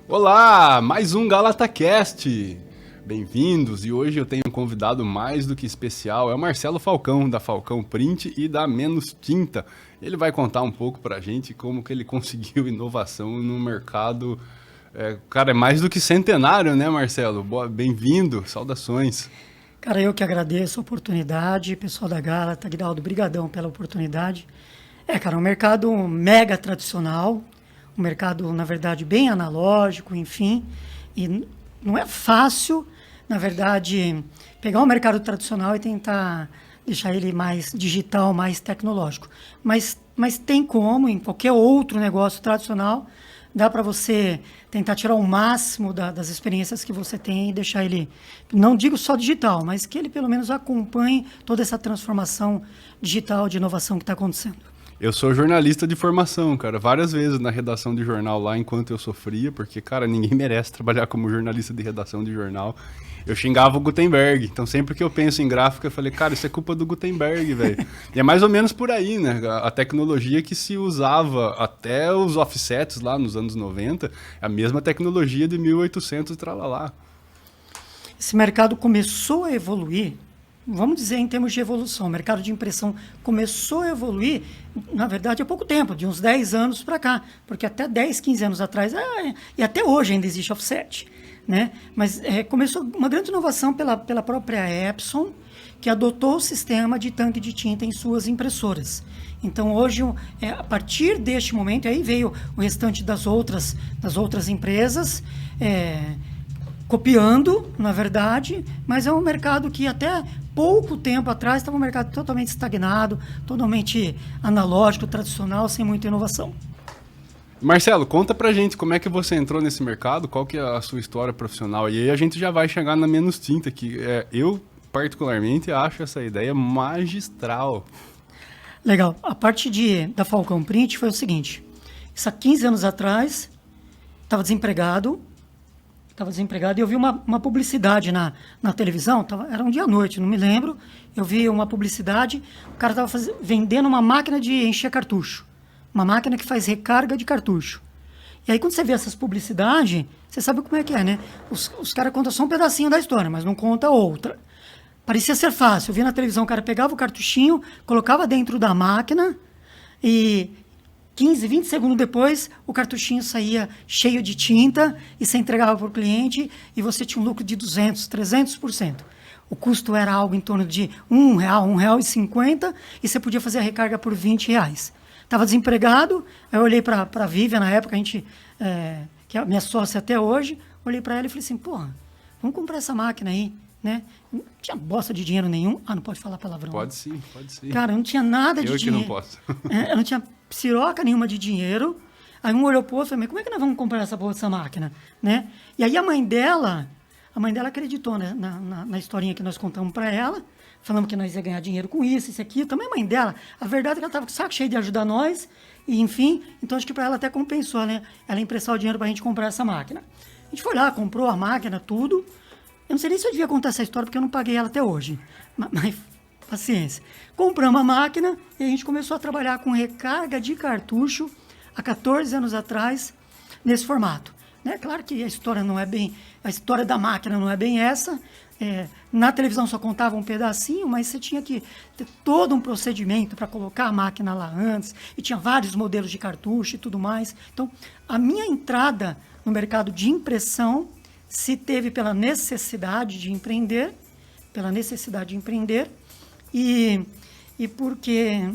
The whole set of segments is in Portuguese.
Olá, mais um GalataCast. Bem-vindos, e hoje eu tenho um convidado mais do que especial, é o Marcelo Falcão, da Falcão Print e da Menos Tinta. Ele vai contar um pouco pra gente como que ele conseguiu inovação no mercado. Cara, é mais do que centenário, né, Marcelo? Bem-vindo, saudações. Cara, eu que agradeço a oportunidade, pessoal da Galata, Guidaldo, brigadão pela oportunidade. Cara, um mercado mega tradicional, um mercado, na verdade, bem analógico, enfim, e não é fácil, na verdade, pegar um mercado tradicional e tentar deixar ele mais digital, mais tecnológico. Mas tem como, em qualquer outro negócio tradicional, dá para você tentar tirar o máximo das experiências que você tem e deixar ele, não digo só digital, mas que ele pelo menos acompanhe toda essa transformação digital de inovação que está acontecendo. Eu sou jornalista de formação, cara, várias vezes na redação de jornal lá enquanto eu sofria, porque, cara, ninguém merece trabalhar como jornalista de redação de jornal. Eu xingava o Gutenberg, então sempre que eu penso em gráfica eu falei, cara, isso é culpa do Gutenberg, velho. E é mais ou menos por aí, né? A tecnologia que se usava até os offsets lá nos anos 90, é a mesma tecnologia de 1800 e tralalá. Esse mercado começou a evoluir, vamos dizer em termos de evolução, o mercado de impressão começou a evoluir, na verdade, há pouco tempo, de uns 10 anos para cá, porque até 10, 15 anos atrás, e até hoje ainda existe offset, né? Mas começou uma grande inovação pela própria Epson, que adotou o sistema de tanque de tinta em suas impressoras. Então, hoje, a partir deste momento, aí veio o restante das outras empresas, copiando, na verdade, mas é um mercado que até pouco tempo atrás estava um mercado totalmente estagnado, totalmente analógico, tradicional, sem muita inovação. Marcelo, conta pra gente como é que você entrou nesse mercado, qual que é a sua história profissional, e aí a gente já vai chegar na Menos Tinta, que eu particularmente acho essa ideia magistral. Legal. A parte da Falcão Print foi o seguinte, isso há 15 anos atrás, estava desempregado e eu vi uma publicidade na televisão, era um dia à noite, não me lembro, eu vi uma publicidade, o cara estava vendendo uma máquina de encher cartucho, uma máquina que faz recarga de cartucho. E aí quando você vê essas publicidades, você sabe como é que é, né? Os caras contam só um pedacinho da história, mas não conta outra. Parecia ser fácil, eu vi na televisão, o cara pegava o cartuchinho, colocava dentro da máquina e 15, 20 segundos depois, o cartuchinho saía cheio de tinta e você entregava para o cliente e você tinha um lucro de 200%, 300%. O custo era algo em torno de R$1, R$1,50 e você podia fazer a recarga por R$20. Estava desempregado, eu olhei para a Vivian na época, que é a minha sócia até hoje, olhei para ela e falei assim, porra, vamos comprar essa máquina aí, né? Não tinha bosta de dinheiro nenhum. Não pode falar palavrão. Pode sim, pode sim. Cara, eu não tinha nada de dinheiro. Eu que não posso. Eu não tinha piroca nenhuma de dinheiro. Aí um olhou pro outro e falou, mas como é que nós vamos comprar essa porra dessa máquina? Né? E aí a mãe dela acreditou, né, na historinha que nós contamos para ela, falamos que nós ia ganhar dinheiro com isso aqui. Também a mãe dela, a verdade é que ela estava com o saco cheio de ajudar nós, e enfim, então acho que para ela até compensou, né? Ela emprestar o dinheiro para a gente comprar essa máquina. A gente foi lá, comprou a máquina, tudo. Eu não sei nem se eu devia contar essa história, porque eu não paguei ela até hoje. Mas paciência. Compramos a máquina e a gente começou a trabalhar com recarga de cartucho há 14 anos atrás, nesse formato. Né? Claro que a história da máquina não é bem essa. Na televisão só contava um pedacinho, mas você tinha que ter todo um procedimento para colocar a máquina lá antes, e tinha vários modelos de cartucho e tudo mais. Então, a minha entrada no mercado de impressão se teve pela necessidade de empreender, e porque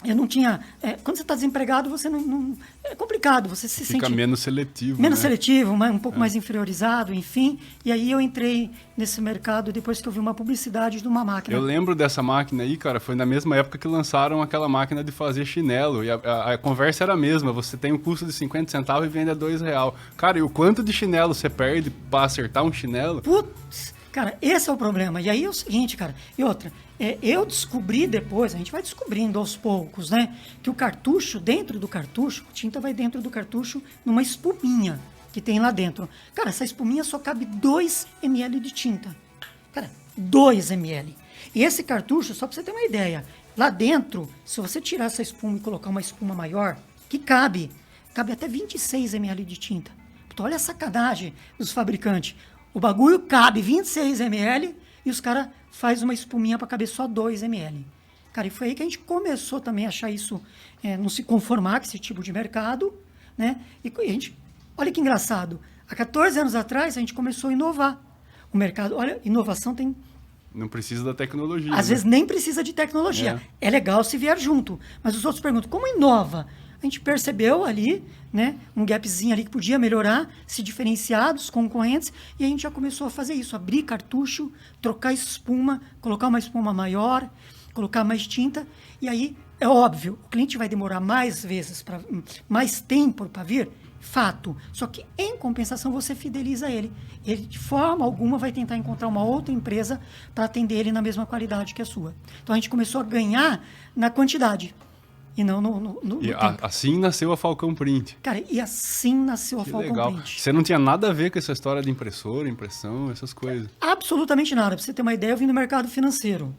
eu não tinha... quando você está desempregado, você não... É complicado, você se Fica sente... menos seletivo, Menos né? seletivo, um pouco mais inferiorizado, enfim. E aí eu entrei nesse mercado depois que eu vi uma publicidade de uma máquina. Eu lembro dessa máquina aí, cara, foi na mesma época que lançaram aquela máquina de fazer chinelo. E a conversa era a mesma, você tem um custo de 50 centavos e vende a R$2. Cara, e o quanto de chinelo você perde para acertar um chinelo? Putz, cara, esse é o problema. E aí é o seguinte, cara, e outra, eu descobri depois, a gente vai descobrindo aos poucos, né, que o cartucho, dentro do cartucho, a tinta vai dentro do cartucho numa espuminha que tem lá dentro. Cara, essa espuminha só cabe 2 ml de tinta. Cara, 2 ml. E esse cartucho, só para você ter uma ideia, lá dentro, se você tirar essa espuma e colocar uma espuma maior, que cabe até 26 ml de tinta. Puta, olha a sacanagem dos fabricantes. O bagulho cabe 26 ml e os caras fazem uma espuminha para caber só 2 ml. Cara, e foi aí que a gente começou também a achar isso, não se conformar com esse tipo de mercado, né? E a gente, olha que engraçado, há 14 anos atrás a gente começou a inovar. O mercado, olha, inovação tem... Não precisa da tecnologia. Às vezes nem precisa de tecnologia. É legal se vier junto. Mas os outros perguntam, como inova? A gente percebeu ali, né, um gapzinho ali que podia melhorar, se diferenciar dos concorrentes, e a gente já começou a fazer isso, abrir cartucho, trocar espuma, colocar uma espuma maior, colocar mais tinta, e aí, é óbvio, o cliente vai demorar mais vezes, mais tempo para vir, fato. Só que, em compensação, você fideliza ele. Ele, de forma alguma, vai tentar encontrar uma outra empresa para atender ele na mesma qualidade que a sua. Então, a gente começou a ganhar na quantidade. E não no tempo. Assim nasceu a Falcão Print. Cara, e assim nasceu a Que Falcão legal. Print. Você não tinha nada a ver com essa história de impressora, impressão, essas coisas. Absolutamente nada. Pra você ter uma ideia, eu vim do mercado financeiro.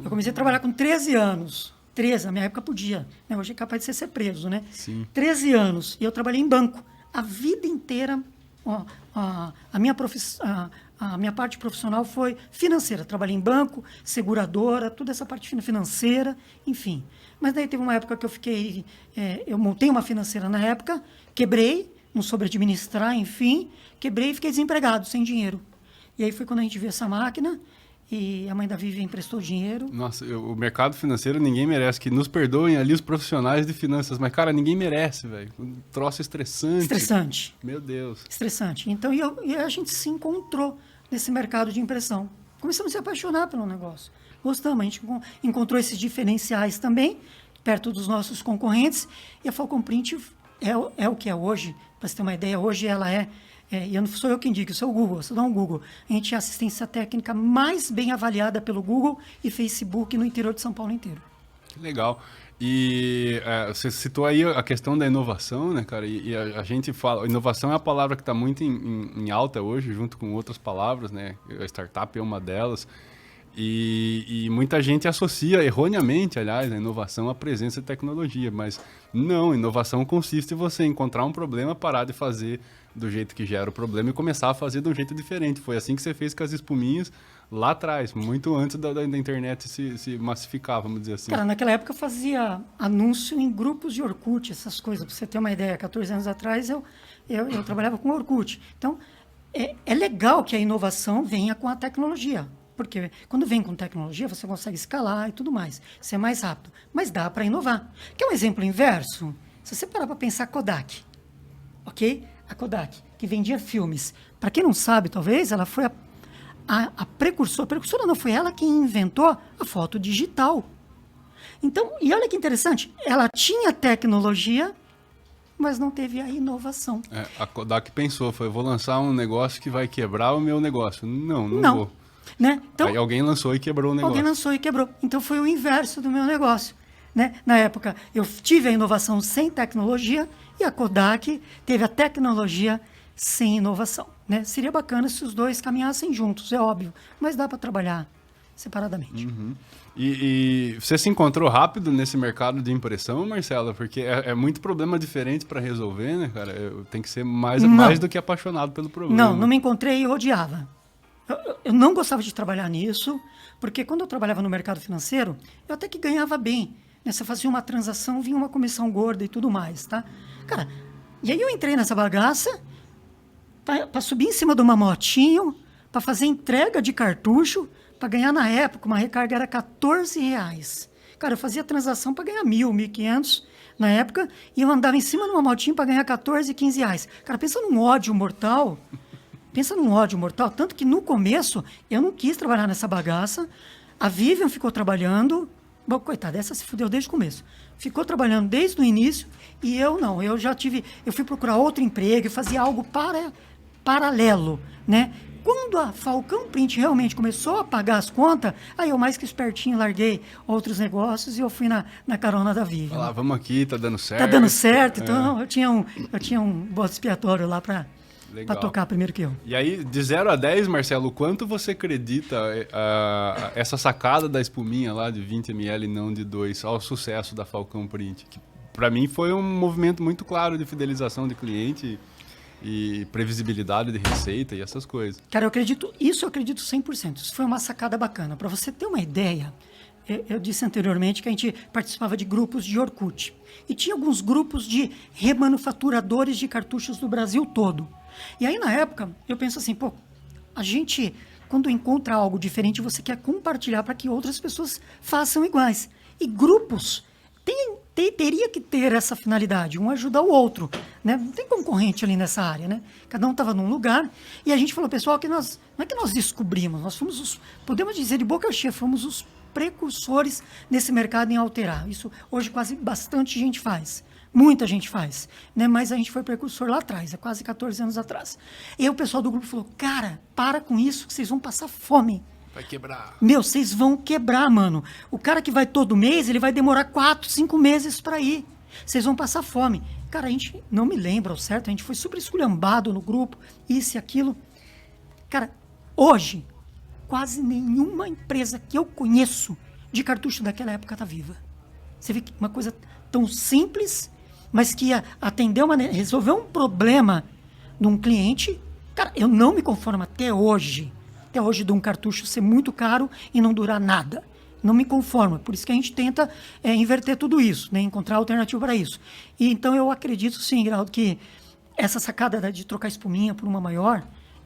Eu comecei a trabalhar com 13 anos. 13, na minha época podia. Né? Hoje é capaz de ser preso, né? Sim. 13 anos. E eu trabalhei em banco. A vida inteira, a minha parte profissional foi financeira. Trabalhei em banco, seguradora, toda essa parte financeira, enfim. Mas daí teve uma época que eu fiquei... eu montei uma financeira na época, quebrei, não soube administrar, enfim. Quebrei e fiquei desempregado, sem dinheiro. E aí foi quando a gente viu essa máquina e a mãe da Vivian emprestou dinheiro. Nossa, o mercado financeiro ninguém merece. Que nos perdoem ali os profissionais de finanças. Mas, cara, ninguém merece, velho. Um troço estressante. Estressante. Meu Deus. Estressante. Então, e a gente se encontrou nesse mercado de impressão. Começamos a se apaixonar pelo negócio. Gostamos, a gente encontrou esses diferenciais também, perto dos nossos concorrentes, e a Falcon Print é o que é hoje. Para você ter uma ideia, hoje ela e não sou eu quem digo, isso é o Google, você dá um Google. A gente é a assistência técnica mais bem avaliada pelo Google e Facebook no interior de São Paulo inteiro. Que legal. E você citou aí a questão da inovação, né, cara? E a gente fala, inovação é a palavra que está muito em alta hoje, junto com outras palavras, né? A startup é uma delas. E muita gente associa erroneamente, aliás, a inovação à presença de tecnologia, mas não, inovação consiste em você encontrar um problema, parar de fazer do jeito que gera o problema e começar a fazer de um jeito diferente. Foi assim que você fez com as espuminhas lá atrás, muito antes da internet se massificar, vamos dizer assim. Cara, naquela época eu fazia anúncio em grupos de Orkut, essas coisas. Para você ter uma ideia, 14 anos atrás eu trabalhava com Orkut. Então, é legal que a inovação venha com a tecnologia. Porque quando vem com tecnologia, você consegue escalar e tudo mais, ser mais rápido. Mas dá para inovar. Quer um exemplo inverso? Se você parar para pensar Kodak, ok? A Kodak, que vendia filmes. Para quem não sabe, talvez, ela foi a precursora. A precursora não, foi ela quem inventou a foto digital. Então, e olha que interessante, ela tinha tecnologia, mas não teve a inovação. A Kodak pensou, eu vou lançar um negócio que vai quebrar o meu negócio. Não vou. Né? Então, aí alguém lançou e quebrou o negócio. Alguém lançou e quebrou. Então foi o inverso do meu negócio. Né? Na época, eu tive a inovação sem tecnologia e a Kodak teve a tecnologia sem inovação. Né? Seria bacana se os dois caminhassem juntos, é óbvio, mas dá para trabalhar separadamente. Uhum. E você se encontrou rápido nesse mercado de impressão, Marcela? Porque é muito problema diferente para resolver, né, cara? Tem que ser mais do que apaixonado pelo problema. Não me encontrei e odiava. Eu não gostava de trabalhar nisso, porque quando eu trabalhava no mercado financeiro, eu até que ganhava bem. Né? Você fazia uma transação, vinha uma comissão gorda e tudo mais, tá? Cara, e aí eu entrei nessa bagaça para subir em cima de uma motinho, para fazer entrega de cartucho, para ganhar na época, uma recarga era R$14. Cara, eu fazia transação para ganhar 1.000, 1.500 na época, e eu andava em cima de uma motinho para ganhar 14, 15 reais. Cara, pensa num ódio mortal... Pensa num ódio mortal, tanto que no começo eu não quis trabalhar nessa bagaça. A Vivian ficou trabalhando, bom, coitada, essa se fudeu desde o começo. Ficou trabalhando desde o início e eu não. Eu fui procurar outro emprego e fazia algo paralelo, né? Quando a Falcão Print realmente começou a pagar as contas, aí eu mais que espertinho larguei outros negócios e eu fui na carona da Vivian. Olha lá, vamos aqui, tá dando certo. Tá dando certo, então eu tinha um bode expiatório lá para tocar primeiro que eu. E aí, de 0 a 10, Marcelo, o quanto você acredita essa sacada da espuminha lá de 20 ml e não de 2 ao sucesso da Falcão Print? Que para mim foi um movimento muito claro de fidelização de cliente e previsibilidade de receita e essas coisas. Cara, eu acredito 100%. Isso foi uma sacada bacana. Para você ter uma ideia, eu disse anteriormente que a gente participava de grupos de Orkut. E tinha alguns grupos de remanufaturadores de cartuchos do Brasil todo. E aí, na época, eu penso assim, pô, a gente, quando encontra algo diferente, você quer compartilhar para que outras pessoas façam iguais. E grupos teria que ter essa finalidade, um ajudar o outro, né? Não tem concorrente ali nessa área, né? Cada um estava num lugar e a gente falou, pessoal, não é que nós descobrimos, nós fomos podemos dizer de boca cheia, fomos os precursores nesse mercado em alterar. Isso hoje quase bastante gente faz. Muita gente faz, né? Mas a gente foi precursor lá atrás, há quase 14 anos atrás. E aí o pessoal do grupo falou, cara, para com isso que vocês vão passar fome. Vai quebrar. Meu, vocês vão quebrar, mano. O cara que vai todo mês, ele vai demorar 4, 5 meses para ir. Vocês vão passar fome. Cara, a gente não me lembra ao certo, a gente foi super esculhambado no grupo, isso e aquilo. Cara, hoje, quase nenhuma empresa que eu conheço de cartucho daquela época tá viva. Você vê que uma coisa tão simples, mas que resolveu um problema de um cliente. Cara, eu não me conformo até hoje de um cartucho ser muito caro e não durar nada. Não me conformo. Por isso que a gente tenta inverter tudo isso, né? Encontrar alternativa para isso. E então eu acredito sim, Geraldo, que essa sacada de trocar espuminha por uma maior,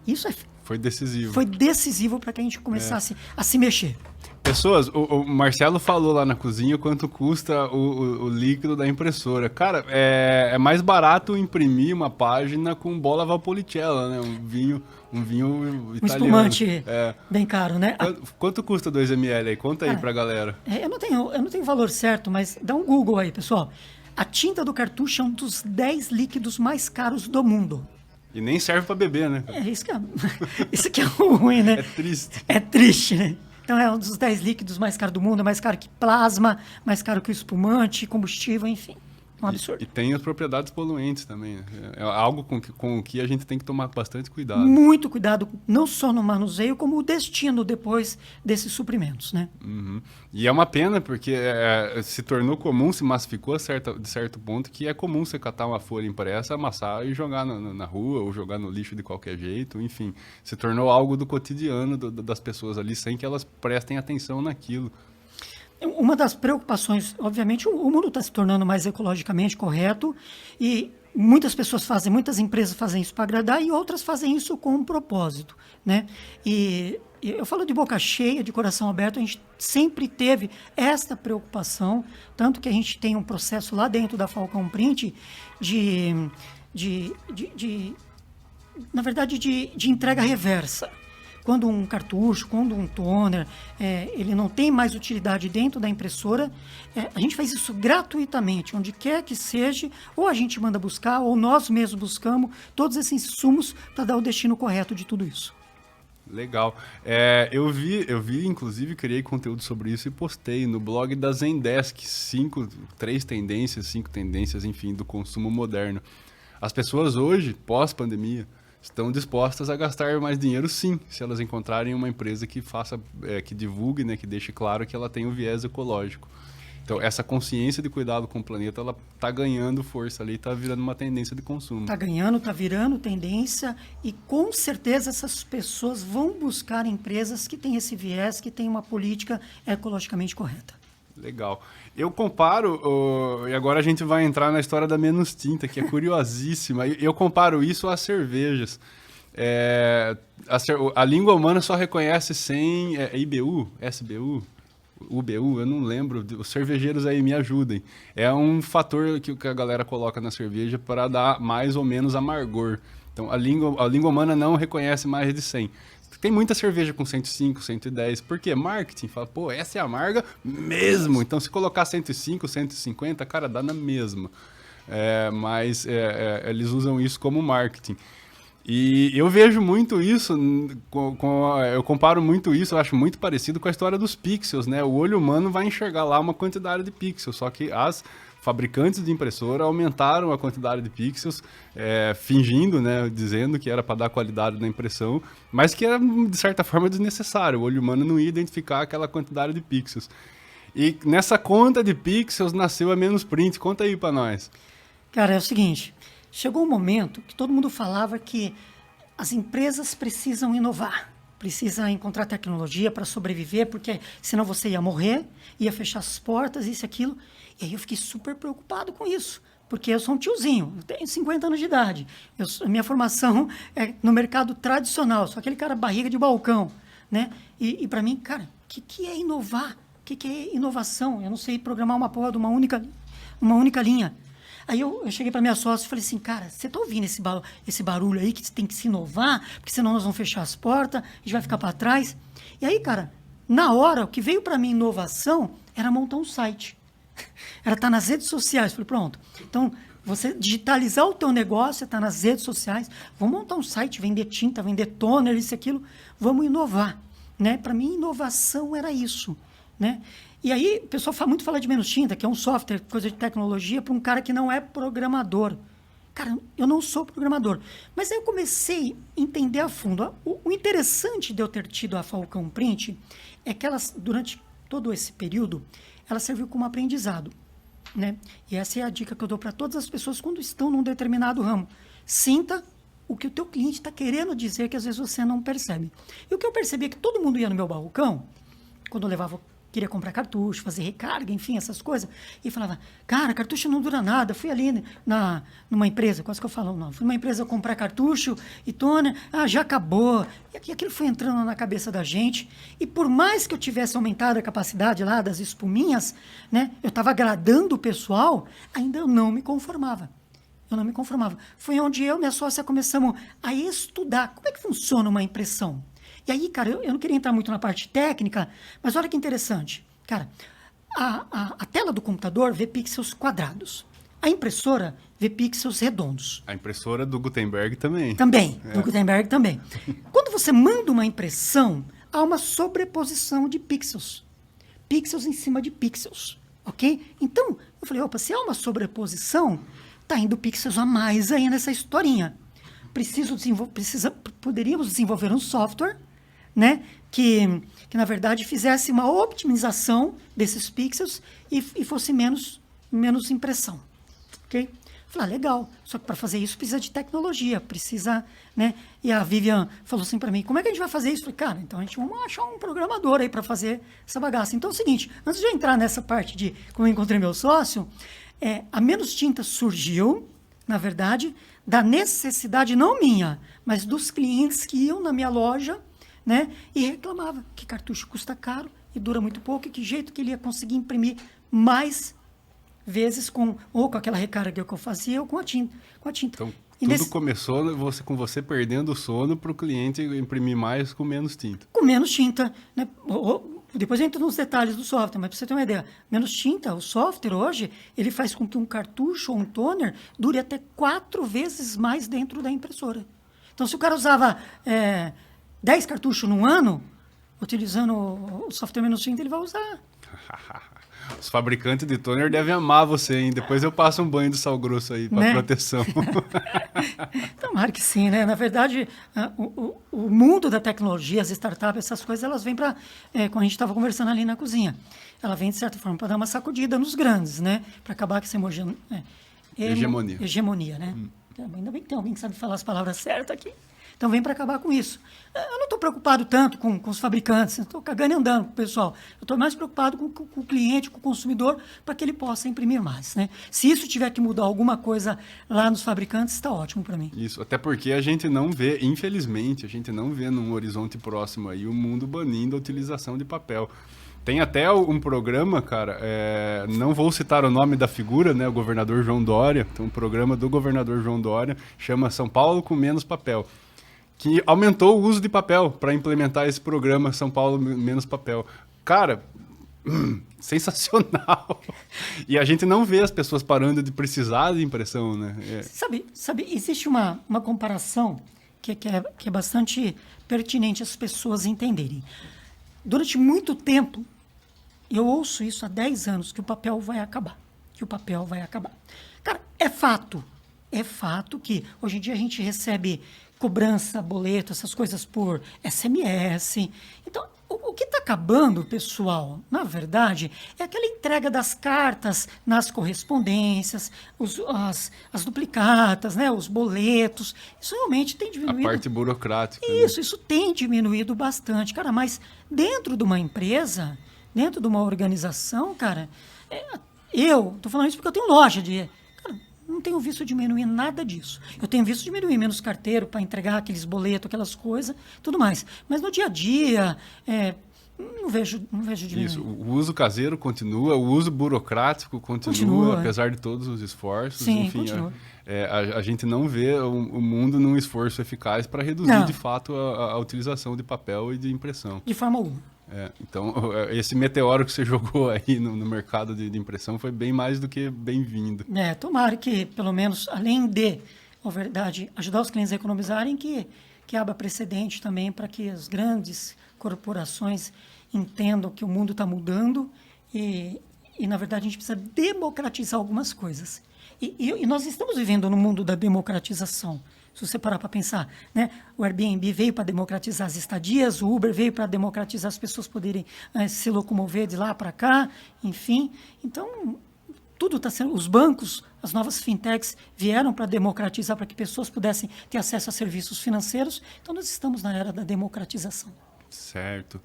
isso foi decisivo. Foi decisivo para que a gente começasse a se mexer. Pessoas, o Marcelo falou lá na cozinha quanto custa o líquido da impressora. Cara, é mais barato imprimir uma página com bola Valpolicella, né? Um vinho italiano. Um espumante bem caro, né? Quanto custa 2ml aí? Conta aí pra galera. Eu não tenho valor certo, mas dá um Google aí, pessoal. A tinta do cartucho é um dos 10 líquidos mais caros do mundo. E nem serve pra beber, né? Isso que é ruim, né? É triste. É triste, né? Então é um dos 10 líquidos mais caros do mundo, é mais caro que plasma, mais caro que o espumante, combustível, enfim. Um absurdo. E tem as propriedades poluentes também. Né? É algo com o que a gente tem que tomar bastante cuidado. Muito cuidado, não só no manuseio, como o destino depois desses suprimentos, né? Uhum. E é uma pena, porque se tornou comum, se massificou de certo ponto, que é comum você catar uma folha impressa, amassar e jogar na rua, ou jogar no lixo de qualquer jeito, enfim. Se tornou algo do cotidiano das pessoas ali, sem que elas prestem atenção naquilo. Uma das preocupações, obviamente, o mundo está se tornando mais ecologicamente correto e muitas empresas fazem isso para agradar e outras fazem isso com um propósito, né? E eu falo de boca cheia, de coração aberto, a gente sempre teve esta preocupação, tanto que a gente tem um processo lá dentro da Falcão Print na verdade, de entrega reversa. Quando um cartucho, quando um toner, ele não tem mais utilidade dentro da impressora, a gente faz isso gratuitamente, onde quer que seja, ou a gente manda buscar, ou nós mesmos buscamos todos esses insumos para dar o destino correto de tudo isso. Legal. Eu vi, inclusive, criei conteúdo sobre isso e postei no blog da Zendesk, 5 tendências, enfim, do consumo moderno. As pessoas hoje, pós-pandemia, estão dispostas a gastar mais dinheiro, sim, se elas encontrarem uma empresa que faça, que divulgue, né, que deixe claro que ela tem um viés ecológico. Então, essa consciência de cuidado com o planeta, ela está ganhando força ali, está virando uma tendência de consumo. Está virando tendência e, com certeza, essas pessoas vão buscar empresas que têm esse viés, que têm uma política ecologicamente correta. Legal. Eu comparo, e agora a gente vai entrar na história da Menos Tinta, que é curiosíssima. Eu comparo isso às cervejas. A língua humana só reconhece sem IBU, SBU, UBU, eu não lembro. Os cervejeiros aí me ajudem. É um fator que a galera coloca na cerveja para dar mais ou menos amargor. Então, a língua humana não reconhece mais de 100. Tem muita cerveja com 105, 110. Por quê? Marketing. Fala, pô, essa é amarga mesmo. Então, se colocar 105, 150, cara, dá na mesma. Mas eles usam isso como marketing. E eu vejo muito isso, eu comparo muito isso, eu acho muito parecido com a história dos pixels, né? O olho humano vai enxergar lá uma quantidade de pixels, só que as fabricantes de impressora aumentaram a quantidade de pixels, fingindo, né, dizendo que era para dar qualidade na impressão, mas que era, de certa forma, desnecessário. O olho humano não ia identificar aquela quantidade de pixels. E nessa conta de pixels nasceu a Menos Print. Conta aí para nós. Cara, é o seguinte, chegou um momento que todo mundo falava que as empresas precisam inovar, precisam encontrar tecnologia para sobreviver, porque senão você ia morrer, ia fechar as portas, isso e aquilo. E aí eu fiquei super preocupado com isso, porque eu sou um tiozinho, eu tenho 50 anos de idade. Minha formação é no mercado tradicional, sou aquele cara barriga de balcão, né? E para mim, cara, o que é inovar? O que é inovação? Eu não sei programar uma porra de uma única linha. Aí eu cheguei para minha sócia e falei assim, cara, você tá ouvindo esse barulho aí que tem que se inovar, porque senão nós vamos fechar as portas, a gente vai ficar para trás. E aí, cara, na hora, o que veio para mim inovação era montar um site. Era estar nas redes sociais. Falei, pronto. Então, você digitalizar o teu negócio, estar nas redes sociais, vamos montar um site, vender tinta, vender toner, isso e aquilo, vamos inovar. Né? Para mim, inovação era isso. Né? E aí, o pessoal muito fala de Menos Tinta, que é um software, coisa de tecnologia, para um cara que não é programador. Cara, eu não sou programador. Mas aí eu comecei a entender a fundo. O interessante de eu ter tido a Falcão Print é que elas, durante todo esse período, ela serviu como aprendizado. Né? E essa é a dica que eu dou para todas as pessoas quando estão num determinado ramo. Sinta o que o teu cliente está querendo dizer, que às vezes você não percebe. E o que eu percebi é que todo mundo ia no meu balcão, quando eu queria comprar cartucho, fazer recarga, enfim, essas coisas, e falava, cara, cartucho não dura nada. Fui ali numa empresa, quase que eu falo, não, fui numa empresa comprar cartucho e toner, já acabou. E aquilo foi entrando na cabeça da gente, e por mais que eu tivesse aumentado a capacidade lá das espuminhas, né, eu estava agradando o pessoal, ainda eu não me conformava. Eu não me conformava. Foi onde eu e minha sócia começamos a estudar como é que funciona uma impressão. E aí, cara, eu não queria entrar muito na parte técnica, mas olha que interessante. Cara, a tela do computador vê pixels quadrados. A impressora vê pixels redondos. A impressora do Gutenberg também. Também, do Gutenberg também. Quando você manda uma impressão, há uma sobreposição de pixels. Pixels em cima de pixels, ok? Então, eu falei, opa, se há uma sobreposição, tá indo pixels a mais aí nessa historinha. Poderíamos desenvolver um software, né, que na verdade fizesse uma optimização desses pixels e fosse menos impressão, ok? Falei, legal, só que para fazer isso precisa de tecnologia, precisa, né? E a Vivian falou assim para mim, como é que a gente vai fazer isso? Falei, cara, então a gente vamos achar um programador aí para fazer essa bagaça. Então é o seguinte, antes de eu entrar nessa parte de como eu encontrei meu sócio, a Menos Tinta surgiu, na verdade, da necessidade não minha, mas dos clientes que iam na minha loja, né, e reclamava que cartucho custa caro e dura muito pouco, e que jeito que ele ia conseguir imprimir mais vezes com aquela recarga que eu fazia ou com a tinta. Então, tudo começou com você perdendo o sono para o cliente imprimir mais com menos tinta. Com menos tinta, né? Depois eu entro nos detalhes do software, mas para você ter uma ideia, Menos Tinta, o software hoje, ele faz com que um cartucho ou um toner dure até 4 vezes mais dentro da impressora. Então, se o cara usava 10 cartuchos num ano, utilizando o software Menos Tinta, ele vai usar. Os fabricantes de toner devem amar você, hein? Depois eu passo um banho de sal grosso aí para proteção. Tomara que sim, né? Na verdade, o mundo da tecnologia, as startups, essas coisas, elas vêm para... como a gente estava conversando ali na cozinha, ela vem, de certa forma, para dar uma sacudida nos grandes, né? Para acabar com essa hegemonia, né? Ainda bem que tem alguém que sabe falar as palavras certas aqui. Então, vem para acabar com isso. Eu não estou preocupado tanto com os fabricantes, estou cagando e andando com o pessoal. Eu estou mais preocupado com o cliente, com o consumidor, para que ele possa imprimir mais, né? Se isso tiver que mudar alguma coisa lá nos fabricantes, está ótimo para mim. Isso, até porque a gente não vê, infelizmente, a gente não vê num horizonte próximo aí o mundo banindo a utilização de papel. Tem até um programa, cara, não vou citar o nome da figura, né, o governador João Dória, tem um programa do governador João Dória, chama São Paulo com Menos Papel, que aumentou o uso de papel para implementar esse programa São Paulo Menos Papel. Cara, sensacional! E a gente não vê as pessoas parando de precisar de impressão, né? Sabe, existe uma comparação que é bastante pertinente as pessoas entenderem. Durante muito tempo, eu ouço isso há 10 anos, que o papel vai acabar. Cara, é fato que hoje em dia a gente recebe cobrança, boleto, essas coisas por SMS. Então, O que está acabando, pessoal, na verdade, é aquela entrega das cartas nas correspondências, as duplicatas, né, os boletos. Isso realmente tem diminuído. A parte burocrática. Isso tem diminuído bastante. Cara, mas dentro de uma empresa, dentro de uma organização, cara, eu estou falando isso porque eu tenho loja de... Cara, não tenho visto diminuir nada disso. Eu tenho visto diminuir menos carteiro para entregar aqueles boletos, aquelas coisas, tudo mais. Mas no dia a dia, não vejo diminuir. Isso, o uso caseiro continua, o uso burocrático continua. Apesar de todos os esforços. Sim, enfim, continua. A gente não vê o mundo num esforço eficaz para reduzir, de fato, a utilização de papel e de impressão. De forma alguma. Então, esse meteoro que você jogou aí no mercado de impressão foi bem mais do que bem-vindo. Tomara que, pelo menos, além de, na verdade, ajudar os clientes a economizarem, que abra precedente também para que as grandes corporações entendam que o mundo está mudando e, na verdade, a gente precisa democratizar algumas coisas. E nós estamos vivendo no mundo da democratização. Se você parar para pensar, né? O Airbnb veio para democratizar as estadias, o Uber veio para democratizar as pessoas poderem se locomover de lá para cá, enfim. Então, tudo está sendo... Os bancos, as novas fintechs vieram para democratizar, para que pessoas pudessem ter acesso a serviços financeiros. Então, nós estamos na era da democratização. Certo.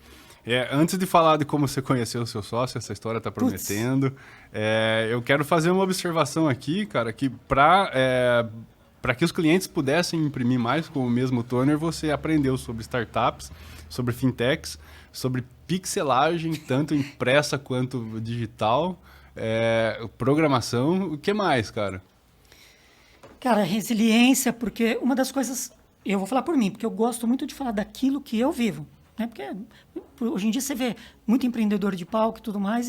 Antes de falar de como você conheceu o seu sócio, essa história está prometendo, eu quero fazer uma observação aqui, cara, que para que os clientes pudessem imprimir mais com o mesmo toner, você aprendeu sobre startups, sobre fintechs, sobre pixelagem, tanto impressa quanto digital, programação. O que mais, cara? Cara, resiliência, porque uma das coisas... Eu vou falar por mim, porque eu gosto muito de falar daquilo que eu vivo. Né? Porque hoje em dia você vê muito empreendedor de palco e tudo mais,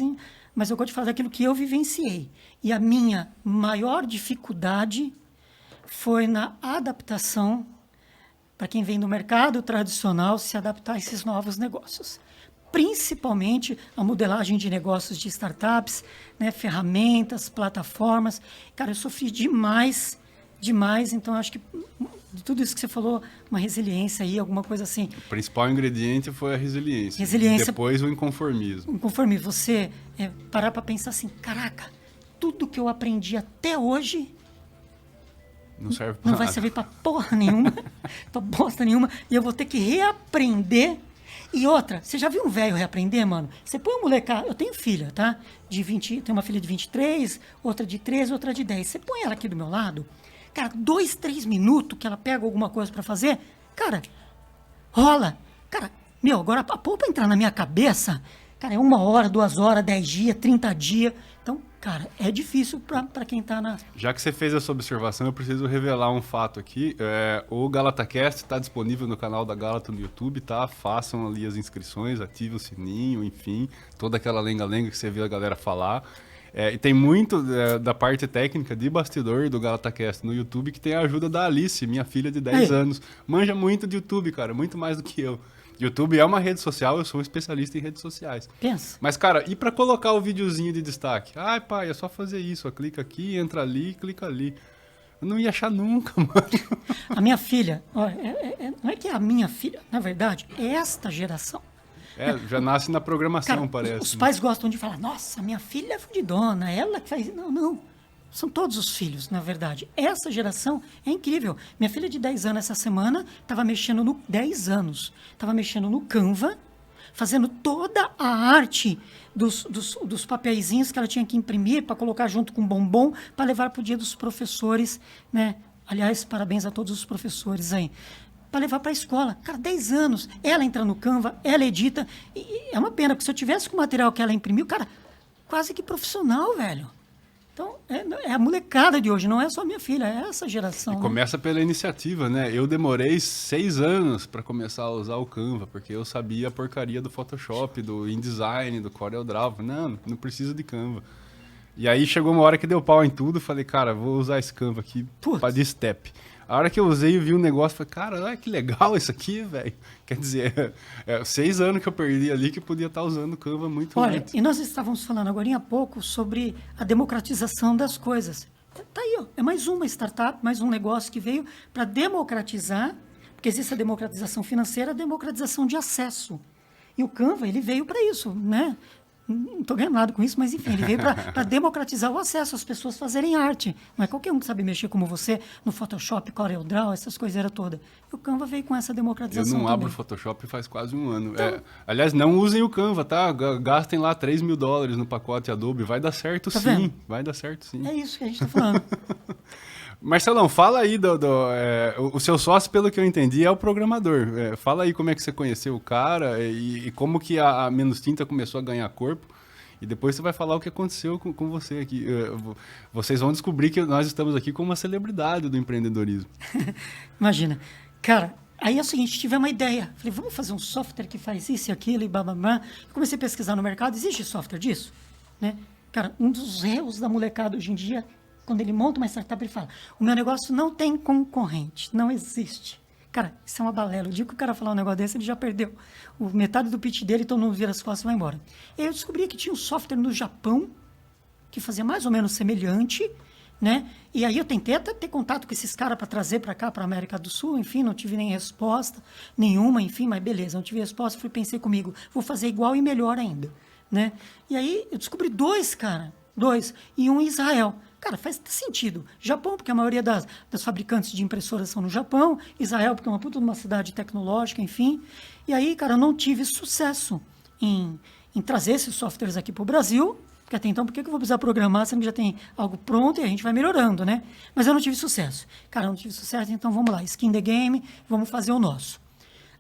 mas eu gosto de falar daquilo que eu vivenciei. E a minha maior dificuldade foi na adaptação, para quem vem do mercado tradicional, se adaptar a esses novos negócios. Principalmente a modelagem de negócios de startups, né, ferramentas, plataformas. Cara, eu sofri demais, então acho que de tudo isso que você falou, uma resiliência aí, alguma coisa assim. O principal ingrediente foi a resiliência. Depois o inconformismo. Inconformismo. Você parar para pensar assim, caraca, tudo que eu aprendi até hoje não serve para não nada. vai servir para porra nenhuma, para bosta nenhuma, e eu vou ter que reaprender. E outra, você já viu um velho reaprender, mano? Você põe um molecada, eu tenho filha, tá? Tenho uma filha de 23, outra de 13, outra de 10. Você põe ela aqui do meu lado, cara, 2, 3 minutos que ela pega alguma coisa para fazer, cara, rola. Cara, agora a poupa entrar na minha cabeça, cara, é 1 hora, 2 horas, 10 dias, 30 dias. Então, cara, é difícil para quem tá na... Já que você fez essa observação, eu preciso revelar um fato aqui. O GalataCast está disponível no canal da Galata no YouTube, tá? Façam ali as inscrições, ativem o sininho, enfim, toda aquela lenga-lenga que você viu a galera falar. E tem muito da parte técnica de bastidor do GalataCast no YouTube que tem a ajuda da Alice, minha filha de 10 anos. Manja muito de YouTube, cara, muito mais do que eu. YouTube é uma rede social, eu sou um especialista em redes sociais. Pensa. Mas, cara, e para colocar o videozinho de destaque? Ai, pai, é só fazer isso, ó, clica aqui, entra ali, clica ali. Eu não ia achar nunca, mano. A minha filha, não é que é a minha filha, na verdade, é esta geração. Já nasce na programação, cara, parece. Os pais gostam de falar, nossa, minha filha é fundidona, ela que faz... Não. São todos os filhos, na verdade. Essa geração é incrível. Minha filha de 10 anos essa semana estava mexendo no... 10 anos. Estava mexendo no Canva, fazendo toda a arte dos papeizinhos que ela tinha que imprimir para colocar junto com bombom para levar para o dia dos professores, né? Aliás, parabéns a todos os professores aí. Para levar para a escola. Cara, 10 anos. Ela entra no Canva, ela edita. E é uma pena, porque se eu tivesse com o material que ela imprimiu, cara, quase que profissional, velho. Então, é a molecada de hoje, não é só minha filha, é essa geração. E começa pela iniciativa, né? Eu demorei 6 anos para começar a usar o Canva, porque eu sabia a porcaria do Photoshop, do InDesign, do CorelDRAW. Não preciso de Canva. E aí chegou uma hora que deu pau em tudo, falei, cara, vou usar esse Canva aqui para de step. A hora que eu usei e vi o negócio, falei, cara, olha que legal isso aqui, velho. Quer dizer, 6 anos que eu perdi ali que podia estar usando o Canva muito antes. E nós estávamos falando agora há pouco sobre a democratização das coisas. Tá aí, ó, é mais uma startup, mais um negócio que veio para democratizar, porque existe a democratização financeira, a democratização de acesso. E o Canva, ele veio para isso, né? Não estou ganhando nada com isso, mas enfim, ele veio para democratizar o acesso, as pessoas fazerem arte. Não é qualquer um que sabe mexer como você no Photoshop, CorelDRAW, essas coisas todas. E o Canva veio com essa democratização. Eu não abro o Photoshop faz quase um ano. Então, aliás, não usem o Canva, tá? Gastem lá $3.000 no pacote Adobe. Vai dar certo sim. Vendo? Vai dar certo sim. É isso que a gente está falando. Marcelão, fala aí o seu sócio, pelo que eu entendi, é o programador. Fala aí como é que você conheceu o cara e como que a Menos Tinta começou a ganhar corpo. E depois você vai falar o que aconteceu com você aqui. Vocês vão descobrir que nós estamos aqui com uma celebridade do empreendedorismo. Imagina. Cara, aí é o seguinte, tive uma ideia. Falei, vamos fazer um software que faz isso e aquilo e blá, blá, blá. Comecei a pesquisar no mercado. Existe software disso? Né? Cara, um dos erros da molecada hoje em dia, quando ele monta uma startup, ele fala, o meu negócio não tem concorrente, não existe. Cara, isso é uma balela. O dia que o cara falar um negócio desse, ele já perdeu metade do pitch dele, todo mundo vira as costas e vai embora. E aí eu descobri que tinha um software no Japão que fazia mais ou menos semelhante, né? E aí eu tentei até ter contato com esses caras para trazer para cá, para a América do Sul, enfim, não tive nem resposta nenhuma, enfim, mas beleza, não tive resposta, pensei comigo, vou fazer igual e melhor ainda, né? E aí eu descobri dois, e um em Israel. Cara, faz sentido. Japão, porque a maioria das fabricantes de impressoras são no Japão. Israel, porque é uma puta de uma cidade tecnológica, enfim. E aí, cara, eu não tive sucesso em trazer esses softwares aqui para o Brasil. Porque até então, por que eu vou precisar programar, sendo que já tem algo pronto e a gente vai melhorando, né? Mas eu não tive sucesso. Cara, eu não tive sucesso, então vamos lá. Skin the game, vamos fazer o nosso.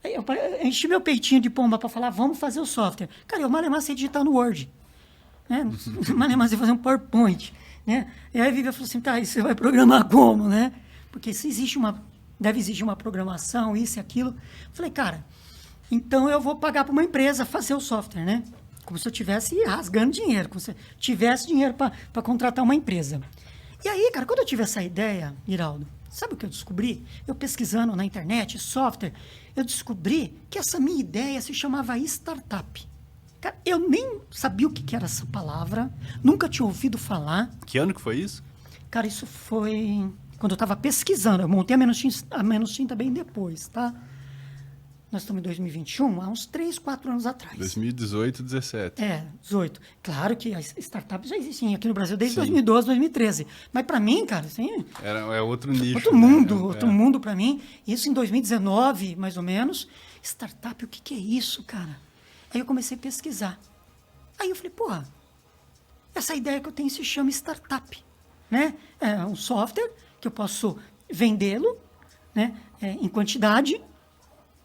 Aí eu enchi meu peitinho de pomba para falar, vamos fazer o software. Cara, eu malemar sei digitar no Word. Né? Malemar sei fazer um PowerPoint. Né? E aí a Vivian falou assim, tá, e você vai programar como, né? Porque se deve existir uma programação, isso e aquilo. Falei, cara, então eu vou pagar para uma empresa fazer o software, né? Como se eu estivesse rasgando dinheiro, como se eu tivesse dinheiro para contratar uma empresa. E aí, cara, quando eu tive essa ideia, Iraldo, sabe o que eu descobri? Eu pesquisando na internet, software, eu descobri que essa minha ideia se chamava startup. Cara, eu nem sabia o que era essa palavra, nunca tinha ouvido falar. Que ano que foi isso? Cara, isso foi quando eu estava pesquisando. Eu montei a Menos Tinta bem depois, tá? Nós estamos em 2021, há uns 3, 4 anos atrás. 2018, 17. 18. Claro que as startups já existiam aqui no Brasil desde 2012, 2013. Mas para mim, cara, assim... É outro nicho. Outro mundo, outro mundo para mim. Isso em 2019, mais ou menos. Startup, o que é isso, cara? Aí eu comecei a pesquisar. Aí eu falei, porra, essa ideia que eu tenho se chama startup, né? É um software que eu posso vendê-lo, né? Em quantidade,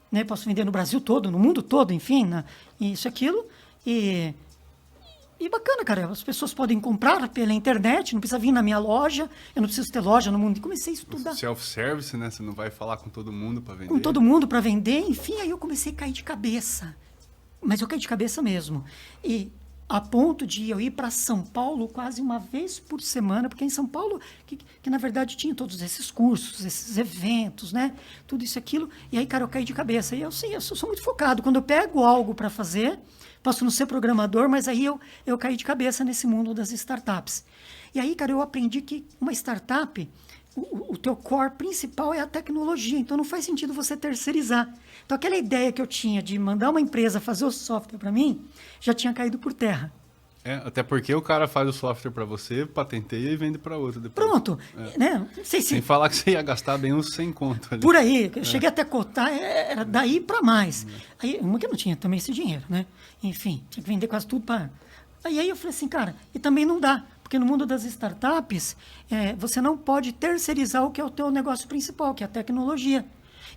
né? Posso vender no Brasil todo, no mundo todo, enfim, isso, aquilo. E bacana, cara, as pessoas podem comprar pela internet, não precisa vir na minha loja, eu não preciso ter loja no mundo. E comecei a estudar. Self-service, né? Você não vai falar com todo mundo para vender. Com todo mundo para vender, enfim, aí eu comecei a cair de cabeça. Mas eu caí de cabeça mesmo. E a ponto de eu ir para São Paulo quase uma vez por semana, porque em São Paulo, que na verdade tinha todos esses cursos, esses eventos, né? Tudo isso, aquilo. E aí, cara, eu caí de cabeça. E eu sou muito focado. Quando eu pego algo para fazer, posso não ser programador, mas aí eu caí de cabeça nesse mundo das startups. E aí, cara, eu aprendi que uma startup, o teu core principal é a tecnologia, então não faz sentido você terceirizar. Então aquela ideia que eu tinha de mandar uma empresa fazer o software para mim, já tinha caído por terra. Até porque o cara faz o software para você, patenteia e vende para outro depois. Pronto. Né? Não sei se... Sem falar que você ia gastar bem uns 100 conto ali. Por aí, eu cheguei até a cotar, era daí para mais. Aí, uma que eu não tinha também esse dinheiro, né? Enfim, tinha que vender quase tudo para... Aí eu falei assim, cara, e também não dá. Porque no mundo das startups, você não pode terceirizar o que é o teu negócio principal, que é a tecnologia.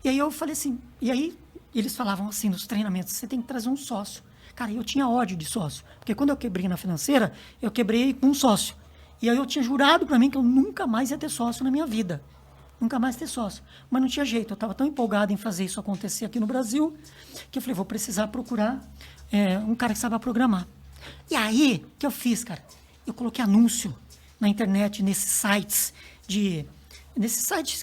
E aí eu falei assim, e aí eles falavam assim nos treinamentos, você tem que trazer um sócio. Cara, eu tinha ódio de sócio, porque quando eu quebrei na financeira, eu quebrei com um sócio. E aí eu tinha jurado para mim que eu nunca mais ia ter sócio na minha vida. Nunca mais ter sócio. Mas não tinha jeito, eu estava tão empolgado em fazer isso acontecer aqui no Brasil, que eu falei, vou precisar procurar um cara que saiba programar. E aí, o que eu fiz, cara? Eu coloquei anúncio na internet, nesses sites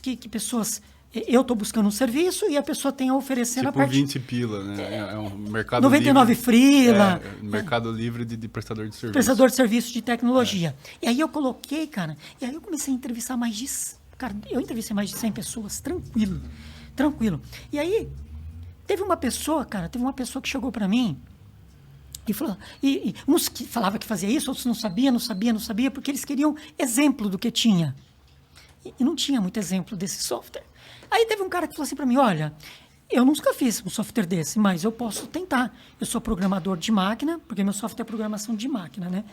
que pessoas... Eu estou buscando um serviço e a pessoa tem a oferecer tipo na parte... 20 pila, né? É um mercado 99 livre. freela. Mercado livre de prestador de serviço. Prestador de serviço de tecnologia. E aí eu coloquei, cara, e aí eu comecei a entrevistar mais de... Cara, eu entrevistei mais de 100 pessoas, tranquilo. E aí, Teve uma pessoa que chegou para mim e falou, e uns que falavam que fazia isso, outros não sabia, porque eles queriam exemplo do que tinha. E não tinha muito exemplo desse software. Aí teve um cara que falou assim para mim, olha, eu nunca fiz um software desse, mas eu posso tentar. Eu sou programador de máquina, porque meu software é programação de máquina, né?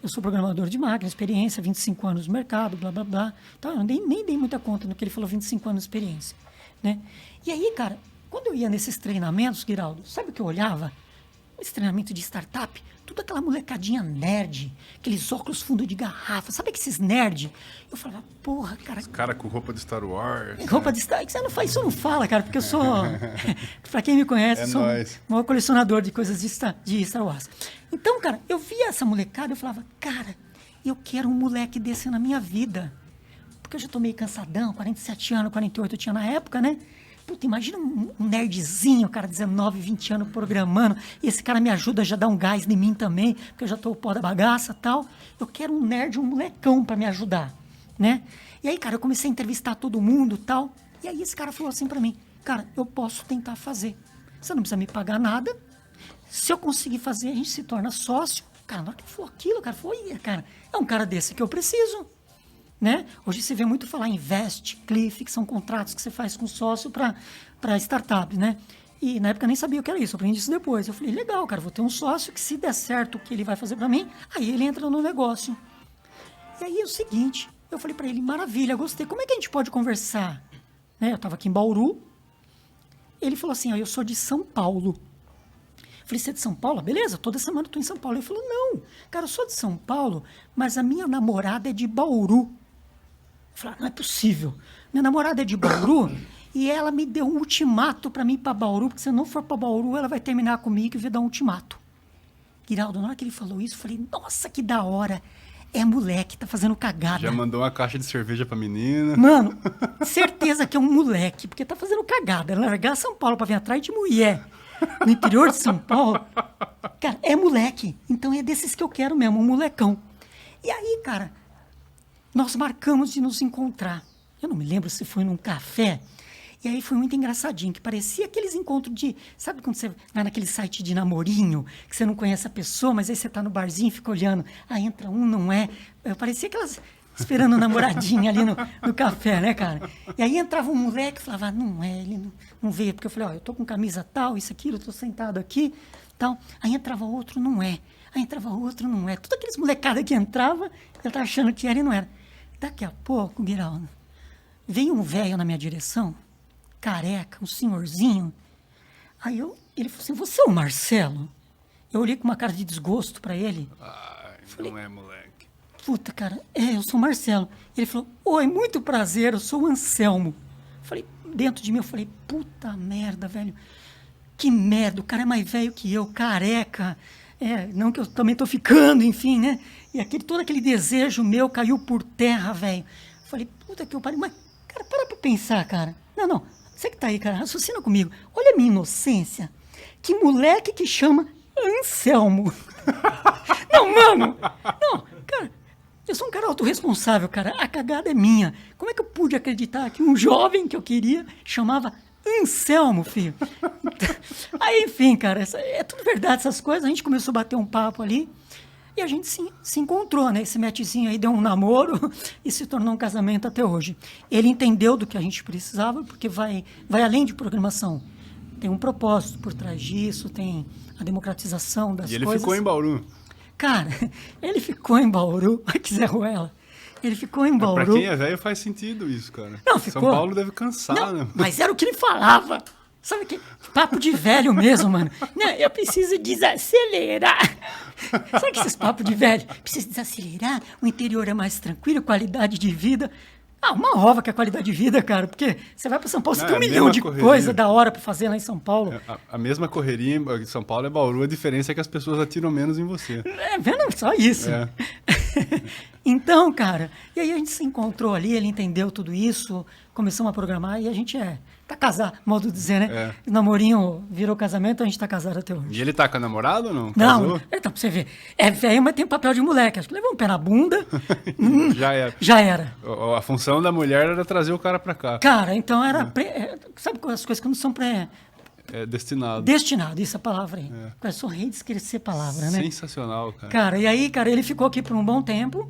Eu sou programador de máquina, experiência, 25 anos no mercado, blá, blá, blá. Então, eu nem dei muita conta no que ele falou, 25 anos de experiência, né? E aí, cara, quando eu ia nesses treinamentos, Guiraldo, sabe o que eu olhava? Esse treinamento de startup, tudo aquela molecadinha nerd, aqueles óculos fundo de garrafa, sabe esses nerd? Eu falava, porra, cara... Os cara com roupa de Star Wars. Roupa de Star Wars, você não faz, isso não fala, cara, porque eu sou... Pra quem me conhece, eu sou um maior colecionador de coisas de Star Wars. Então, cara, eu via essa molecada e eu falava, cara, eu quero um moleque desse na minha vida. Porque eu já tô meio cansadão, 47 anos, 48 eu tinha na época, né? Puta, imagina um nerdzinho, cara, 19, 20 anos programando, e esse cara me ajuda, já dá um gás em mim também, porque eu já tô o pó da bagaça e tal. Eu quero um nerd, um molecão para me ajudar, né? E aí, cara, eu comecei a entrevistar todo mundo e tal, e aí esse cara falou assim para mim, cara, eu posso tentar fazer. Você não precisa me pagar nada, se eu conseguir fazer, a gente se torna sócio. Cara, na hora que falou aquilo, cara, cara, é um cara desse que eu preciso. Né? Hoje você vê muito falar em Vest, Cliff, que são contratos que você faz com sócio para startup, né? E na época eu nem sabia o que era isso, eu aprendi isso depois. Eu falei, legal, cara, vou ter um sócio que se der certo o que ele vai fazer para mim, aí ele entra no negócio. E aí é o seguinte, eu falei para ele, maravilha, gostei, como é que a gente pode conversar? Né? Eu estava aqui em Bauru, ele falou assim, eu sou de São Paulo. Eu falei, você é de São Paulo? Beleza, toda semana eu estou em São Paulo. Ele falou, não, cara, eu sou de São Paulo, mas a minha namorada é de Bauru. Eu falei, não é possível. Minha namorada é de Bauru e ela me deu um ultimato para mim ir para Bauru, porque se eu não for para Bauru, ela vai terminar comigo e vai dar um ultimato. Guiraldo, na hora que ele falou isso, eu falei, nossa, que da hora. É moleque, tá fazendo cagada. Já mandou uma caixa de cerveja pra menina. Mano, certeza que é um moleque, porque tá fazendo cagada. Largar São Paulo para vir atrás de mulher no interior de São Paulo. Cara, é moleque. Então é desses que eu quero mesmo, um molecão. E aí, cara... Nós marcamos de nos encontrar. Eu não me lembro se foi num café. E aí foi muito engraçadinho, que parecia aqueles encontros de... Sabe quando você vai naquele site de namorinho, que você não conhece a pessoa, mas aí você tá no barzinho e fica olhando. Ah, entra um, não é? Parecia aquelas... Esperando um namoradinho ali no café, né, cara? E aí entrava um moleque e falava, não é, ele não veio. Porque eu falei, eu tô com camisa tal, isso, aquilo, eu tô sentado aqui, tal. Aí entrava outro, não é. Aí entrava outro, não é. Todos aqueles molecadas que entrava, eu tava achando que era e não era. Daqui a pouco, Guiraldo, veio um velho na minha direção, careca, um senhorzinho. Aí ele falou assim, você é o Marcelo? Eu olhei com uma cara de desgosto para ele. Falei, não é, moleque. Puta, cara, eu sou o Marcelo. Ele falou, oi, muito prazer, eu sou o Anselmo. Falei, dentro de mim, eu falei, puta merda, velho. Que merda, o cara é mais velho que eu, careca. Não que eu também tô ficando, enfim, né? E todo aquele desejo meu caiu por terra, velho. Falei, puta que eu parei. Mas, cara, para pra pensar, cara. Não, você que tá aí, cara, raciocina comigo. Olha a minha inocência. Que moleque que chama Anselmo. Não, mano. Não, cara, eu sou um cara autorresponsável, cara. A cagada é minha. Como é que eu pude acreditar que um jovem que eu queria chamava Anselmo, filho? Aí, enfim, cara, é tudo verdade essas coisas. A gente começou a bater um papo ali e a gente se encontrou, né? Esse matchzinho aí deu um namoro e se tornou um casamento até hoje. Ele entendeu do que a gente precisava, porque vai além de programação. Tem um propósito por trás disso, tem a democratização das coisas. E ele ficou em Bauru. Cara, ele ficou em Bauru, que Zé Ruela. Ele ficou em Bauru. Pra quem é velho faz sentido isso, cara. Não, ficou. São Paulo deve cansar, não, né? Mas era o que ele falava. Sabe que papo de velho mesmo, mano. Não, eu preciso desacelerar. Sabe que esses papos de velho? Preciso desacelerar, o interior é mais tranquilo, qualidade de vida. Uma ova que é qualidade de vida, cara. Porque você vai para São Paulo, você tem um milhão de coisas da hora para fazer lá em São Paulo. A mesma correria em São Paulo é Bauru, a diferença é que as pessoas atiram menos em você. Vendo só isso. Então, cara, e aí a gente se encontrou ali, ele entendeu tudo isso, começamos a programar e a gente tá casado, modo de dizer, né? Namorinho virou casamento, a gente tá casado até hoje. E ele tá com a namorada ou não? Não, então, pra você ver, é velho, mas tem papel de moleque. Acho que levou um pé na bunda. Já era. Já era. A função da mulher era trazer o cara pra cá. Cara, então era... sabe as coisas que não são É destinado. Destinado, isso é a palavra aí. Eu sou rei de esquecer palavra, né? Sensacional, cara. Cara, e aí, cara, ele ficou aqui por um bom tempo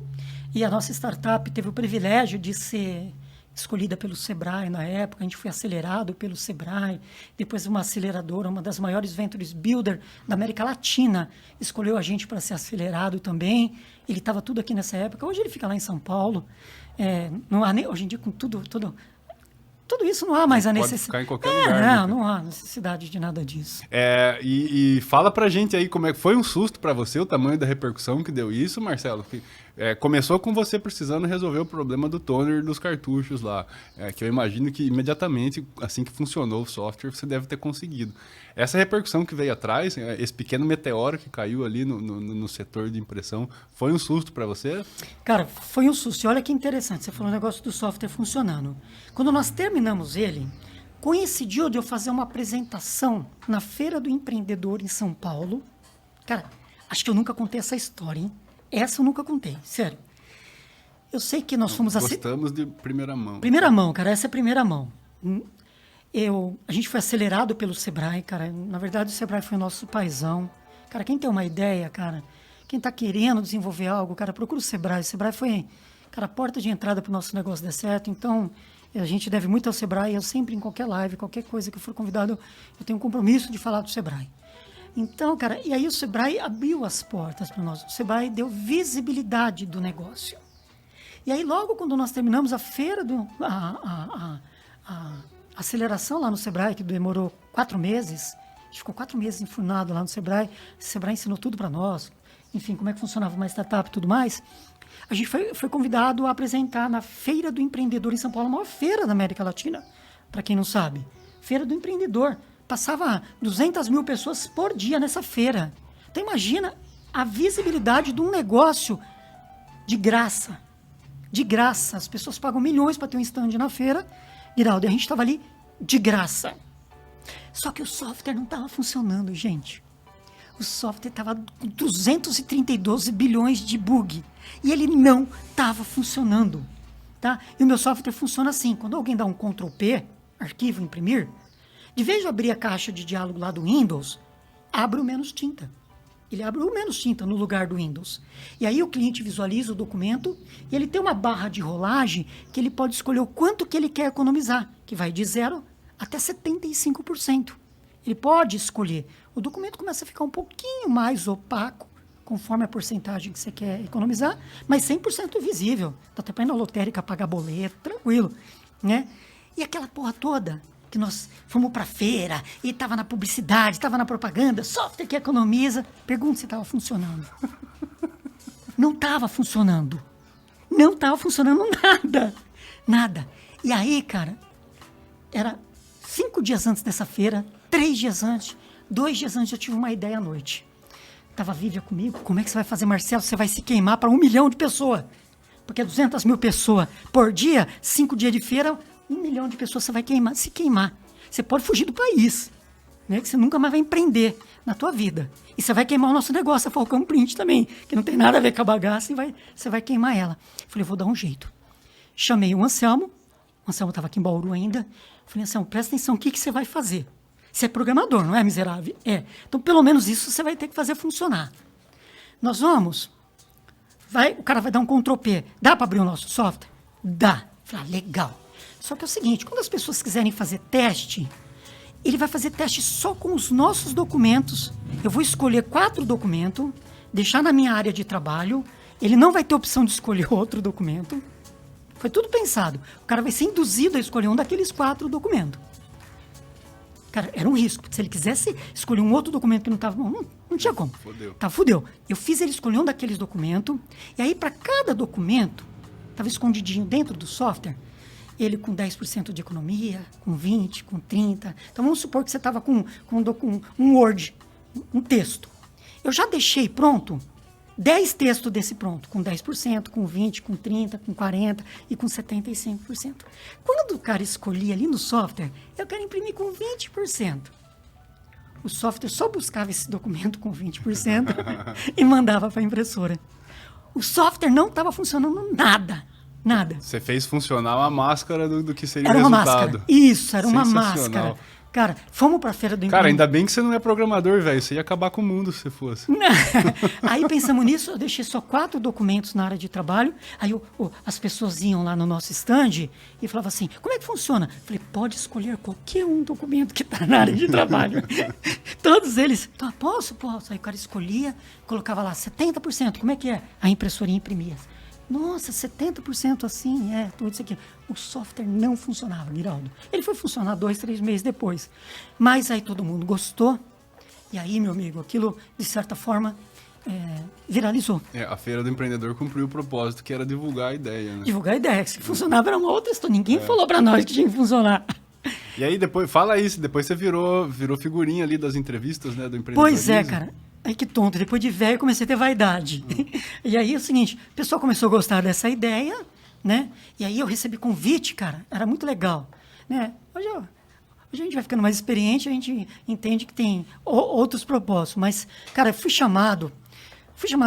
e a nossa startup teve o privilégio de ser escolhida pelo Sebrae na época. A gente foi acelerado pelo Sebrae, depois uma aceleradora, uma das maiores ventures builder da América Latina, escolheu a gente para ser acelerado também. Ele estava tudo aqui nessa época. Hoje ele fica lá em São Paulo. Não há hoje em dia, com tudo isso, não há mais a necessidade. Pode ficar em qualquer lugar. Não há necessidade de nada disso. E fala pra gente aí como é que foi um susto pra você, o tamanho da repercussão que deu isso, Marcelo. Começou com você precisando resolver o problema do toner dos cartuchos lá. Que eu imagino que imediatamente, assim que funcionou o software, você deve ter conseguido. Essa repercussão que veio atrás, esse pequeno meteoro que caiu ali no setor de impressão, foi um susto para você? Cara, foi um susto. E olha que interessante, você falou o negócio do software funcionando. Quando nós terminamos ele, coincidiu de eu fazer uma apresentação na Feira do Empreendedor em São Paulo. Cara, acho que eu nunca contei essa história, hein? Essa eu nunca contei, sério. Eu sei que nós fomos... Gostamos de primeira mão. Primeira mão, cara, essa é a primeira mão. A gente foi acelerado pelo Sebrae, cara. Na verdade, o Sebrae foi o nosso paizão. Cara, quem tem uma ideia, cara, quem está querendo desenvolver algo, cara, procura o Sebrae. O Sebrae foi, cara, a porta de entrada para o nosso negócio dar certo. Então, a gente deve muito ao Sebrae. Eu sempre, em qualquer live, qualquer coisa que eu for convidado, eu tenho um compromisso de falar do Sebrae. Então, cara, e aí o Sebrae abriu as portas para nós. O Sebrae deu visibilidade do negócio. E aí, logo quando nós terminamos a feira, a aceleração lá no Sebrae, que demorou 4 meses, a gente ficou 4 meses enfurnado lá no Sebrae, o Sebrae ensinou tudo para nós, enfim, como é que funcionava uma startup e tudo mais. A gente foi convidado a apresentar na Feira do Empreendedor em São Paulo, a maior feira da América Latina, para quem não sabe. Feira do Empreendedor. Passava 200 mil pessoas por dia nessa feira. Então imagina a visibilidade de um negócio de graça. De graça. As pessoas pagam milhões para ter um stand na feira. Guiraldo, a gente estava ali de graça. Só que o software não estava funcionando, gente. O software estava com 232 bilhões de bug. E ele não estava funcionando. Tá? E o meu software funciona assim. Quando alguém dá um Ctrl+P, arquivo, imprimir, de vez de abrir a caixa de diálogo lá do Windows, abre o menos tinta. Ele abre o menos tinta no lugar do Windows. E aí o cliente visualiza o documento e ele tem uma barra de rolagem que ele pode escolher o quanto que ele quer economizar, que vai de 0 até 75%. Ele pode escolher. O documento começa a ficar um pouquinho mais opaco, conforme a porcentagem que você quer economizar, mas 100% visível. Dá até para ir na lotérica pagar boleto, tranquilo. Né? E aquela porra toda que nós fomos para a feira e estava na publicidade, estava na propaganda, software que economiza. Pergunta se estava funcionando. Não estava funcionando. Não estava funcionando nada. Nada. E aí, cara, era 5 dias antes dessa feira, 3 dias antes, 2 dias antes eu tive uma ideia à noite. Tava a Vívia comigo. Como é que você vai fazer, Marcelo? Você vai se queimar para 1 milhão de pessoas. Porque 200 mil pessoas por dia, 5 dias de feira, 1 milhão de pessoas você vai se queimar. Você pode fugir do país, né? Que você nunca mais vai empreender na tua vida. E você vai queimar o nosso negócio, a Falcão Print também, que não tem nada a ver com a bagaça, e você vai queimar ela. Falei, vou dar um jeito. Chamei o Anselmo estava aqui em Bauru ainda. Falei, Anselmo, presta atenção, o que você vai fazer? Você é programador, não é, miserável? É. Então, pelo menos isso você vai ter que fazer funcionar. Nós vamos... o cara vai dar um Ctrl+P. Dá para abrir o nosso software? Dá. Falei, legal. Só que é o seguinte, quando as pessoas quiserem fazer teste, ele vai fazer teste só com os nossos documentos. Eu vou escolher 4 documentos, deixar na minha área de trabalho, ele não vai ter opção de escolher outro documento. Foi tudo pensado. O cara vai ser induzido a escolher um daqueles 4 documentos. Cara, era um risco. Se ele quisesse escolher um outro documento que não estava bom, não tinha como. Fudeu. Tá, fudeu. Eu fiz ele escolher um daqueles documentos, e aí para cada documento, estava escondidinho dentro do software, ele com 10% de economia, com 20%, com 30%. Então, vamos supor que você estava com um Word, um texto. Eu já deixei pronto 10 textos desse pronto, com 10%, com 20%, com 30%, com 40% e com 75%. Quando o cara escolhia ali no software, eu quero imprimir com 20%. O software só buscava esse documento com 20% e mandava para a impressora. O software não estava funcionando nada. Nada. Você fez funcionar uma máscara do que seria era o resultado. Máscara. Isso, era uma máscara. Cara, fomos pra feira do Cara, empreendedor. ainda bem que você não é programador, velho. Você ia acabar com o mundo se você fosse. Aí pensamos nisso, eu deixei só 4 documentos na área de trabalho. Aí as pessoas iam lá no nosso stand e falavam assim, como é que funciona? Falei, pode escolher qualquer um documento que está na área de trabalho. Todos eles, tá, posso? Aí o cara escolhia, colocava lá 70%, como é que é? A impressoria imprimia. Nossa, 70% assim, tudo isso aqui. O software não funcionava, Guiraldo. Ele foi funcionar 2, 3 meses depois. Mas aí todo mundo gostou. E aí, meu amigo, aquilo, de certa forma, viralizou. A Feira do Empreendedor cumpriu o propósito, que era divulgar a ideia, né? Divulgar a ideia. Se funcionava era uma outra história. Ninguém falou pra nós que tinha que funcionar. E aí, depois, fala isso, depois você virou figurinha ali das entrevistas, né, do empreendedorismo. Pois é, cara. Aí que tonto, depois de velho eu comecei a ter vaidade. E aí é o seguinte, o pessoal começou a gostar dessa ideia, né? E aí eu recebi convite, cara, era muito legal, né? Hoje a gente vai ficando mais experiente, a gente entende que tem outros propósitos, mas, cara, eu fui chamado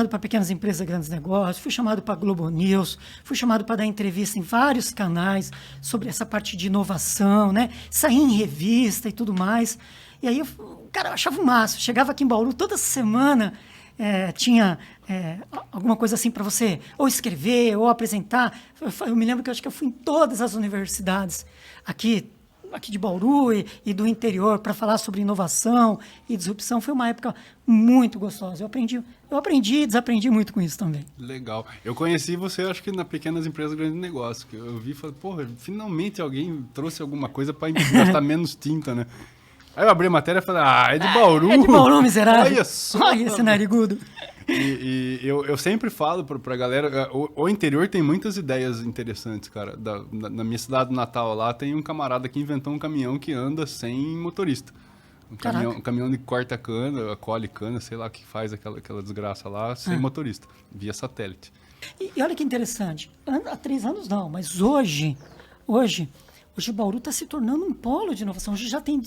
para pequenas empresas, grandes negócios, fui chamado para Globo News, fui chamado para dar entrevista em vários canais sobre essa parte de inovação, né? Sair em revista e tudo mais. E aí, cara, eu achava o máximo. Chegava aqui em Bauru, toda semana tinha alguma coisa assim para você ou escrever ou apresentar. Eu me lembro que eu acho que eu fui em todas as universidades aqui de Bauru e do interior para falar sobre inovação e disrupção. Foi uma época muito gostosa. Eu aprendi e desaprendi muito com isso também. Legal. Eu conheci você, acho que na Pequenas Empresas Grandes Negócios. Que eu vi e falei, porra, finalmente alguém trouxe alguma coisa para gastar menos tinta, né? Aí eu abri a matéria e falei, é de Bauru. É de Bauru, miserável. Olha só. Olha esse narigudo. E eu sempre falo pra galera, o interior tem muitas ideias interessantes, cara. Na minha cidade natal lá, tem um camarada que inventou um caminhão que anda sem motorista. Um caminhão de corta cana, colhe cana, sei lá o que faz aquela desgraça lá, sem motorista, via satélite. E olha que interessante, há 3 anos não, mas hoje Bauru está se tornando um polo de inovação. Hoje já tem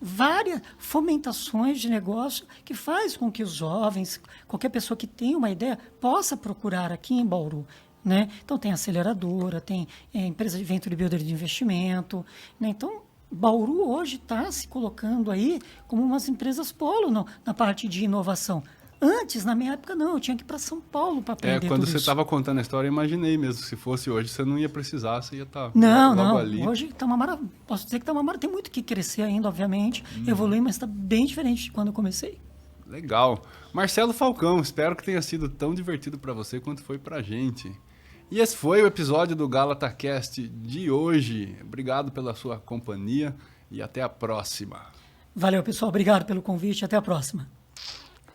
várias fomentações de negócio que faz com que os jovens, qualquer pessoa que tenha uma ideia, possa procurar aqui em Bauru. Né? Então, tem aceleradora, tem empresa de venture builder de investimento. Né? Então, Bauru hoje está se colocando aí como umas empresas polo na parte de inovação. Antes, na minha época, não. Eu tinha que ir para São Paulo para aprender Quando tudo você isso. estava contando a história, eu imaginei mesmo. Se fosse hoje, você não ia precisar, você ia estar Não. ali. Hoje está uma maravilha. Posso dizer que está uma maravilha. Tem muito que crescer ainda, obviamente. Evoluir, mas está bem diferente de quando eu comecei. Legal. Marcelo Falcão, espero que tenha sido tão divertido para você quanto foi para a gente. E esse foi o episódio do GalataCast de hoje. Obrigado pela sua companhia e até a próxima. Valeu, pessoal. Obrigado pelo convite. Até a próxima.